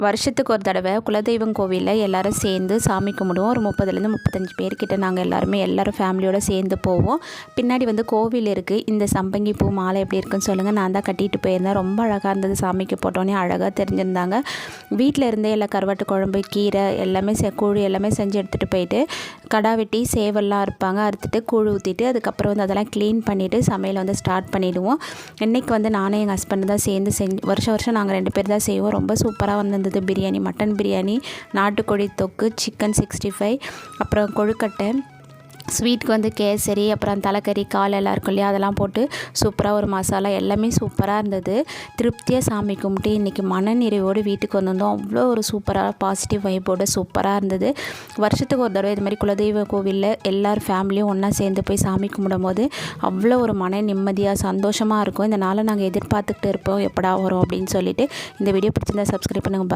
வருஷத்துக்கு ஒரு தடவை குலதெய்வம் கோவிலில் எல்லோரும் சேர்ந்து சாமி கும்பிடுவோம். ஒரு 30லேருந்து 35 பேர்கிட்ட நாங்கள் எல்லோரும் ஃபேமிலியோடு சேர்ந்து போவோம். பின்னாடி வந்து கோவில் இருக்குது. இந்த சம்பங்கி பூ மாலை எப்படி இருக்குன்னு சொல்லுங்கள். நான் தான் கட்டிட்டு போயிருந்தேன். ரொம்ப அழகாக இருந்தது. சாமிக்கு போட்டோன்னே அழகாக தெரிஞ்சிருந்தாங்க. வீட்டில் இருந்தே எல்லாம் கருவாட்டு குழம்பு, கீரை எல்லாமே கூழ் எல்லாமே செஞ்சு எடுத்துகிட்டு போயிட்டு கடா வெட்டி சேவல்லாம் இருப்பாங்க, அறுத்துட்டு கூழ் ஊற்றிட்டு அதுக்கப்புறம் வந்து அதெல்லாம் க்ளீன் பண்ணிவிட்டு சமையலை வந்து ஸ்டார்ட் பண்ணிவிடுவோம். இன்றைக்கி வந்து நானே எங்கள் ஹஸ்பண்ட் தான் சேர்ந்து வருஷம் நாங்கள் 2 பேர் தான் செய்வோம். ரொம்ப சூப்பராக வந்து பிரியாணி, மட்டன் பிரியாணி, நாட்டுக்கோழி தொக்கு, சிக்கன் 65, அப்புறம் கொழுக்கட்டை, ஸ்வீட்டுக்கு வந்து கேசரி, அப்புறம் தலைக்கறி, கால் எல்லாம் இருக்கும் இல்லையா, அதெல்லாம் போட்டு சூப்பராக ஒரு மசாலா எல்லாமே சூப்பராக இருந்தது. திருப்தியாக சாமி கும்பிட்டு இன்றைக்கி மனநிறைவோடு வீட்டுக்கு வந்திருந்தோம். அவ்வளோ ஒரு சூப்பராக பாசிட்டிவ் வைப்போடு சூப்பராக இருந்தது. வருஷத்துக்கு ஒரு தடவை இது மாதிரி குலதெய்வ கோவிலில் எல்லோரும் ஃபேமிலியும் ஒன்றா சேர்ந்து போய் சாமி கும்பிடும் போது அவ்வளோ ஒரு மன நிம்மதியாக சந்தோஷமாக இருக்கும். இந்த நாளை நாங்கள் எதிர்பார்த்துக்கிட்டு இருப்போம், எப்படா வரும் அப்படின்னு சொல்லிட்டு. இந்த வீடியோ பிடிச்சிருந்தா சப்ஸ்கிரைப் பண்ணுங்கள்.